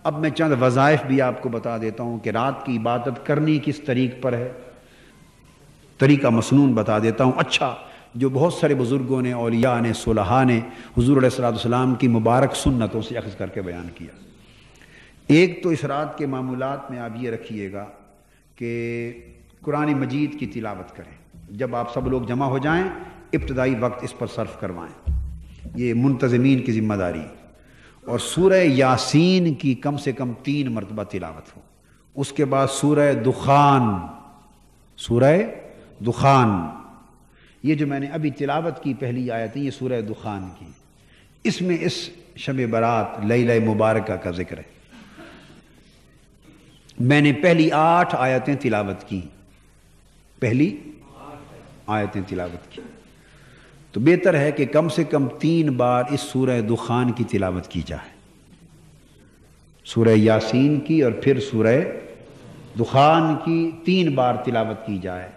اب میں چند وظائف بھی آپ کو بتا دیتا ہوں کہ رات کی عبادت کرنی کس طریق پر ہے، طریقہ مسنون بتا دیتا ہوں اچھا، جو بہت سارے بزرگوں نے، اولیاء نے، صلحاء نے حضور علیہ الصلوۃ والسلام کی مبارک سنتوں سے اخذ کر کے بیان کیا۔ ایک تو اس رات کے معمولات میں آپ یہ رکھیے گا کہ قرآن مجید کی تلاوت کریں۔ جب آپ سب لوگ جمع ہو جائیں ابتدائی وقت اس پر صرف کروائیں، یہ منتظمین کی ذمہ داری۔ اور سورہ یاسین کی کم سے کم 3 مرتبہ تلاوت ہو۔ اس کے بعد سورہ دخان، یہ جو میں نے ابھی تلاوت کی پہلی آیتیں یہ سورہ دخان کی، اس میں اس شب برات لیلہ مبارکہ کا ذکر ہے۔ میں نے پہلی 8 آیتیں تلاوت کی، پہلی آیتیں تلاوت کی، تو بہتر ہے کہ کم سے کم 3 بار اس سورہ دخان کی تلاوت کی جائے، سورہ یاسین کی اور پھر سورہ دخان کی 3 بار تلاوت کی جائے۔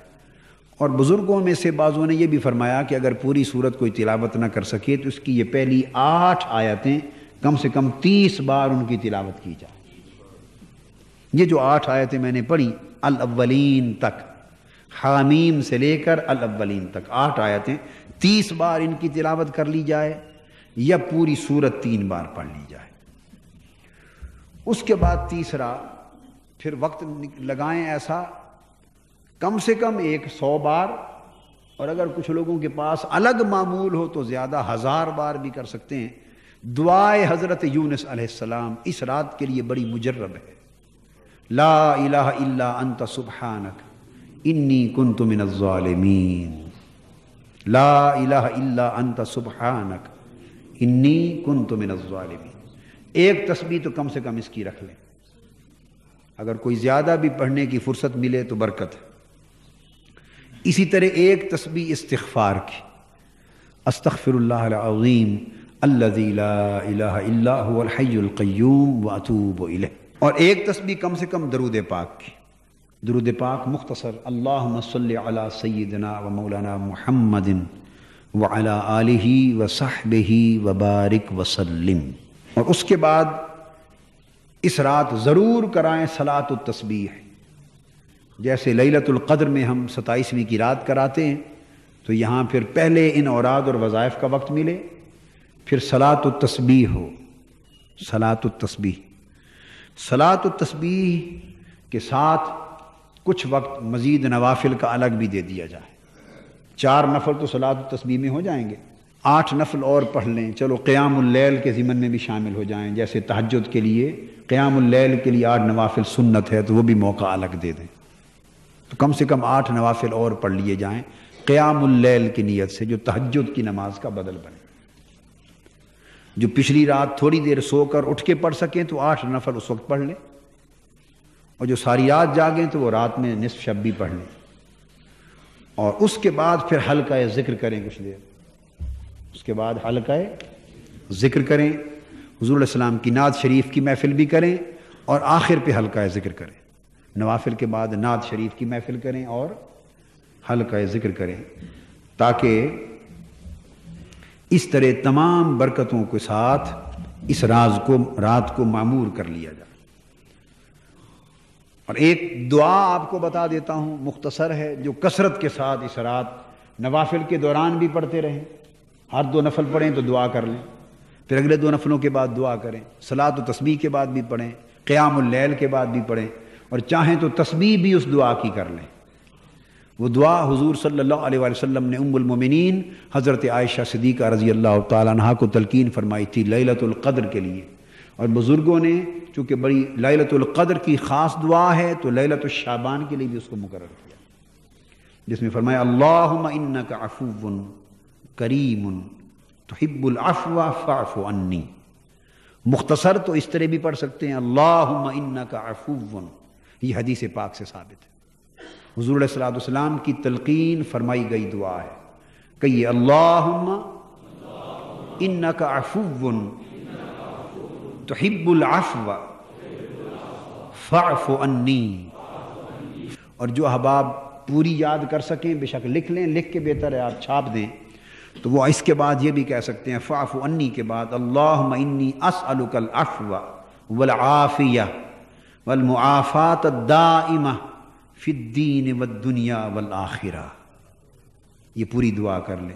اور بزرگوں میں سے بعضوں نے یہ بھی فرمایا کہ اگر پوری سورت کوئی تلاوت نہ کر سکے تو اس کی یہ پہلی 8 آیتیں کم سے کم 30 بار ان کی تلاوت کی جائے۔ یہ جو 8 آیتیں میں نے پڑھی الاولین تک، حامیم سے لے کر الاولین تک 8 آیتیں 30 بار ان کی تلاوت کر لی جائے یا پوری سورت 3 بار پڑھ لی جائے۔ اس کے بعد تیسرا پھر وقت لگائیں ایسا کم سے کم 100 بار، اور اگر کچھ لوگوں کے پاس الگ معمول ہو تو زیادہ 1000 بار بھی کر سکتے ہیں۔ دعائے حضرت یونس علیہ السلام اس رات کے لیے بڑی مجرب ہے، لا الہ الا انت سبحانک انی کنت من الظالمین، لا الہ الا انت سبحانک انی کنت من الظالمین۔ ایک تسبیح تو کم سے کم اس کی رکھ لیں، اگر کوئی زیادہ بھی پڑھنے کی فرصت ملے تو برکت ہے۔ اسی طرح ایک تسبیح استغفار کی، استغفر اللہ العظیم الذی لا الہ الا هو الحی القیوم واتوب الیہ۔ اور ایک تسبیح کم سے کم درود پاک کی، درود پاک مختصر، اللہم صلی علی سیدنا و مولانا محمد وعلی آلہ وصحبہ وبارک وسلم۔ اور اس کے بعد اس رات ضرور کرائیں صلاۃ التسبیح، جیسے لیلۃ القدر میں ہم 27ویں کی رات کراتے ہیں، تو یہاں پھر پہلے ان اوراد اور وظائف کا وقت ملے، پھر صلاۃ التسبیح ہو، صلاۃ التسبیح۔ صلاۃ التسبیح کے ساتھ کچھ وقت مزید نوافل کا الگ بھی دے دیا جائے۔ 4 نفل تو صلاۃ التسبیح میں ہو جائیں گے، 8 نفل اور پڑھ لیں، چلو قیام اللیل کے ضمن میں بھی شامل ہو جائیں، جیسے تہجد کے لیے قیام اللیل کے لیے 8 نوافل سنت ہے تو وہ بھی موقع الگ دے دیں، تو کم سے کم 8 نوافل اور پڑھ لیے جائیں قیام اللیل کی نیت سے، جو تہجد کی نماز کا بدل بنے۔ جو پچھلی رات تھوڑی دیر سو کر اٹھ کے پڑھ سکیں تو 8 نفل اس وقت پڑھ لیں، اور جو ساری رات جاگیں تو وہ رات میں نصف شب بھی پڑھ لیں، اور اس کے بعد پھر حلقہ ذکر کریں کچھ دیر، اس کے بعد حلقہ ذکر کریں، حضور علیہ السلام کی نعت شریف کی محفل بھی کریں، اور آخر پہ حلقہ ذکر کریں۔ نوافل کے بعد نعت شریف کی محفل کریں اور حلقہ ذکر کریں، تاکہ اس طرح تمام برکتوں کے ساتھ اس رات کو معمور کر لیا جائے۔ اور ایک دعا آپ کو بتا دیتا ہوں، مختصر ہے، جو کثرت کے ساتھ اس رات نوافل کے دوران بھی پڑھتے رہیں، ہر 2 نفل پڑھیں تو دعا کر لیں، پھر اگلے 2 نفلوں کے بعد دعا کریں، صلاۃ و تسبیح کے بعد بھی پڑھیں، قیام اللیل کے بعد بھی پڑھیں، اور چاہیں تو تسبیح بھی اس دعا کی کر لیں۔ وہ دعا حضور صلی اللہ علیہ وآلہ وسلم نے ام المومنین حضرت عائشہ صدیقہ رضی اللہ تعالیٰ عنہا کو تلقین فرمائی تھی لیلۃ القدر کے لیے، اور بزرگوں نے چونکہ بڑی لیلۃ القدر کی خاص دعا ہے تو لیلۃ الشعبان کے لیے بھی اس کو مقرر کیا، جس میں فرمایا اللہم انک عفو کریم تحب العفو فاعف عنی۔ مختصر تو اس طرح بھی پڑھ سکتے ہیں اللہم انک عفو، یہ حدیث پاک سے ثابت ہے، حضور علیہ الصلوۃ والسلام کی تلقین فرمائی گئی دعا ہے، کہیے اللہم انک عفو تحب العفو فاعف عنی۔ اور جو احباب پوری یاد کر سکیں بے شک لکھ لیں، لکھ کے بہتر ہے آپ چھاپ دیں، تو وہ اس کے بعد یہ بھی کہہ سکتے ہیں فاعف عنی کے بعد اللہم انی اسألک العفو والعافیہ والمعافات الدائمہ فی الدین والدنیا والآخرہ. یہ پوری دعا کر لیں.